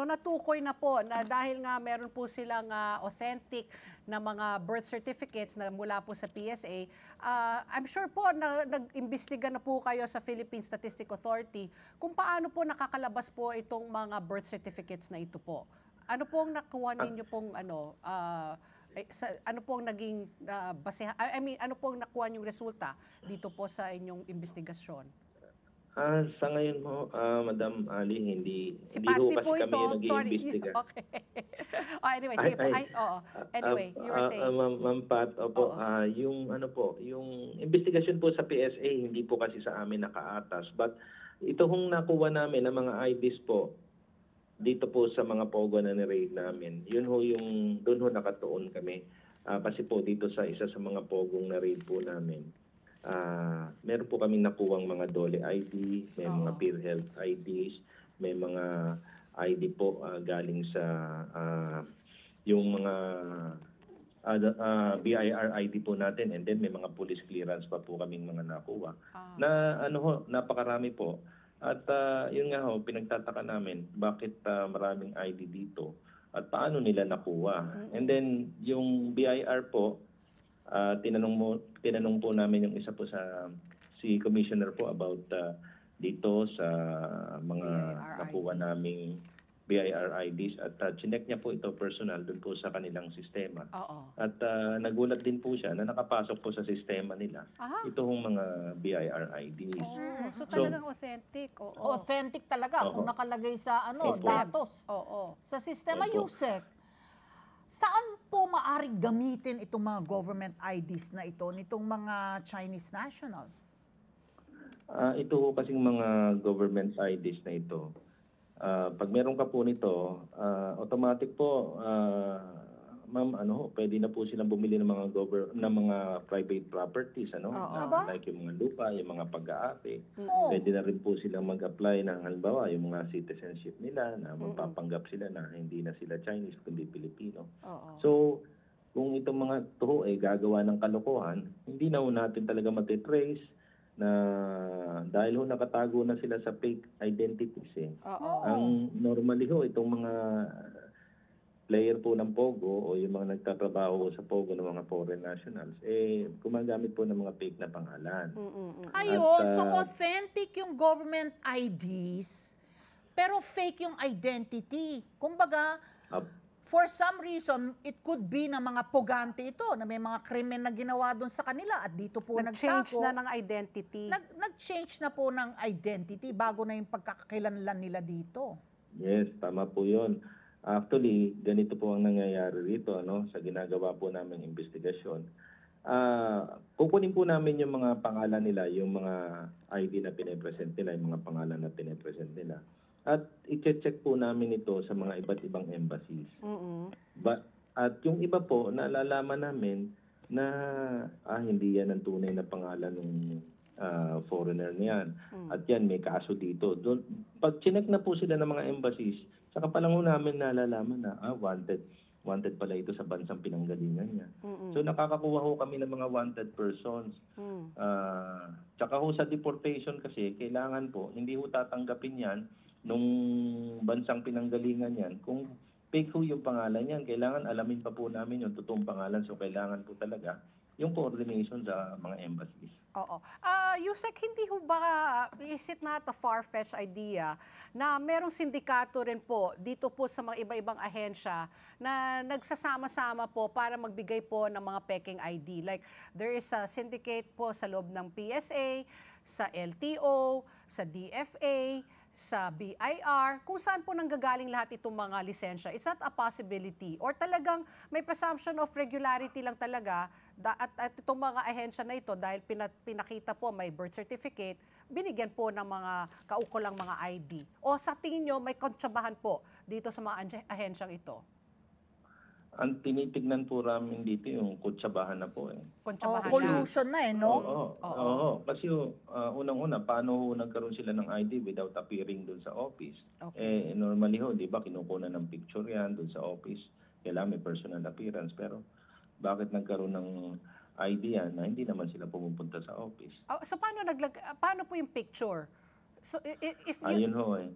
So natukoy na po na dahil nga meron po silang authentic na mga birth certificates na mula po sa PSA, I'm sure po na nag-imbestiga na po kayo sa Philippine Statistic Authority kung paano po nakakalabas po itong mga birth certificates na ito po. Ano pong nakuha ninyo pong ano pong naging basehan, ano pong nakuha niyong resulta dito po sa inyong investigasyon? Sa ngayon mo, Madam Ali, hindi Si ho Patpi kasi po kami ito. yung Sorry. nag-iimbestiga. Okay. Anyway, sige po. Oo. Anyway, you were saying. Ma'am Pat, opo, Oo. yung ano po, yung investigasyon po sa PSA, hindi po kasi sa amin nakaatas. But ito hong nakuha namin ng mga IDs po, dito po sa mga pogo na ni-raid namin, yun ho yung, doon ho nakatuon kami. Kasi po dito sa isa sa mga pogong na-raid po namin, meron po kaming nakuwang mga DOLE ID, may mga PhilHealth IDs, may mga ID po galing sa yung mga BIR ID po natin, and then may mga police clearance pa po kaming mga nakuha. Na ano ho, napakarami po. At yun nga ho, pinagtataka namin bakit maraming ID dito at paano nila nakuha. And then yung BIR po, tinanong po namin yung isa po si Commissioner po about dito sa mga BIR nakuha naming BIR IDs at chinek niya po ito personal dun po sa kanilang sistema. Oo. At nagulat din po siya na nakapasok po sa sistema nila ito hong mga BIR IDs. So talagang authentic. Oo. Authentic talaga kung nakalagay sa datos. Oo. Sa sistema, Opo. Yusek, saan po maaring gamitin itong mga government IDs na ito nitong mga Chinese nationals? Ito ho kasing mga government IDs na ito. Pag meron ka po nito, automatic po, ma'am, pwede na po silang bumili ng mga private properties, like yung mga lupa, yung mga pag-aapi. Pwede na rin po silang mag-apply ng halimbawa yung mga citizenship nila na magpapanggap sila na hindi na sila Chinese kundi Pilipino. So, kung itong mga ito ay gagawa ng kalokohan, hindi na ho natin talaga matitrace na dahil ho nakatago na sila sa fake identities Ang normally ho itong mga player po ng Pogo o yung mga nagtatrabaho sa Pogo ng mga foreign nationals, gumagamit po ng mga fake na pangalan. Ayun, so authentic yung government IDs, pero fake yung identity. Kumbaga, for some reason, it could be na mga pugante ito, na may mga krimen na ginawa doon sa kanila at dito po Nag-change nagtago. na ng identity. Nag-change na po ng identity bago na yung pagkakakilanlan nila dito. Yes, tama po yun. Actually, ganito po ang nangyayari rito sa ginagawa po namin investigasyon. Kukunin po namin yung mga pangalan nila, yung mga ID na pinipresent nila, yung mga pangalan na pinipresent nila. At i-check po namin ito sa mga iba't ibang embassies. At yung iba po, naalalaman namin na hindi yan ang tunay na pangalan ng foreigner niyan. At yan, may kaso dito. Pag chinek na po sila ng mga embassies, saka pa lang namin nalalaman na wanted pala ito sa bansang pinanggalingan niya. So nakakakuha ho kami ng mga wanted persons. Tsaka ho sa deportation kasi, kailangan po, hindi ho tatanggapin yan nung bansang pinanggalingan yan. Kung fake ho yung pangalan yan, kailangan alamin pa po namin yung totoong pangalan. So kailangan po talaga yung coordination sa mga embassies. Oo. Yusek, hindi ho ba, is it not a far-fetched idea na merong sindikato rin po dito po sa mga iba-ibang ahensya na nagsasama-sama po para magbigay po ng mga peking ID? Like, there is a syndicate po sa loob ng PSA, sa LTO, sa DFA, sa BIR, kung saan po nanggagaling lahat itong mga lisensya. Is that a possibility? Or talagang may presumption of regularity lang talaga at itong mga ahensya na ito, dahil pinakita po may birth certificate, binigyan po ng mga kaukulang mga ID? O sa tingin nyo, may kontsabahan po dito sa mga ahensyang ito? Ang tinitignan po namin dito yung kutsabahan na po Kontsabahan na. Collusion na no? Oo. Kasi unang-una, paano nagkaroon sila ng ID without appearing doon sa office? Okay. Normally di ba, kinukunan ng picture yan doon sa office. Kailangan may personal appearance. Pero bakit nagkaroon ng ID yan na hindi naman sila pumupunta sa office? So paano po yung picture? So if Ayun you, ho eh.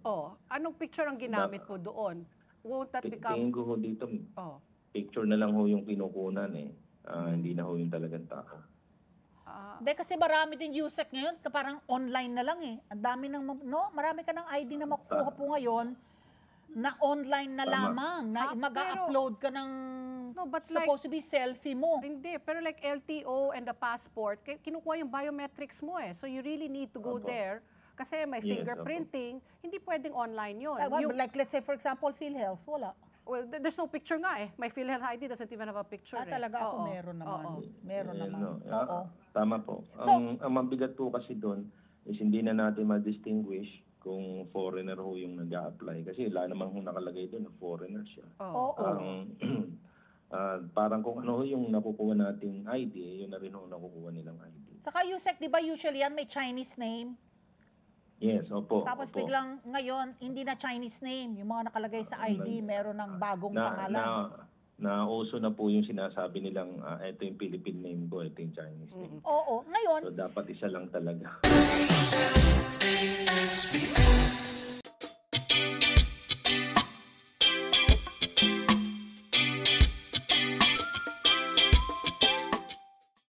anong picture ang ginamit po doon? Won't that Tingin become, ko ho dito, oh, picture na lang ho yung kinukunan eh. Hindi na ho yung talagang tao. Hindi, kasi marami din USEC ngayon, parang online na lang eh. Ang dami ng, no? Marami ka ng ID na makukuha po ngayon na online na Tama. lamang, na mag-upload ka ng No, but supposed to be selfie mo. hindi, pero like LTO and the passport, kinukuha yung biometrics mo eh. So you really need to go Opo. there kasi may Yes, fingerprinting, hindi pwedeng online yun. Like let's say for example, PhilHealth, wala. Well, there's no picture nga eh. My PhilHealth ID doesn't even have a picture eh. Talaga ako Oo. meron naman. Oo. Meron Ayan, naman. no. Oo. Tama po. So- Ang mabigat po kasi doon is hindi na natin ma-distinguish kung foreigner ho yung nag-a-apply. Kasi wala namang ho nakalagay doon na foreigner siya. Oo. Parang kung ano ho yung nakukuha nating ID, yun na rin ho nakukuha nilang ID. Saka USEC, di ba usually yan may Chinese name? Yes, opo. Tapos opo. biglang ngayon, hindi na Chinese name. Yung mga nakalagay sa ID, meron ng bagong pangalan. Uso na po yung sinasabi nilang ito yung Philippine name ko, ito yung Chinese name. Oo. Ngayon, So dapat isa lang talaga. ASBN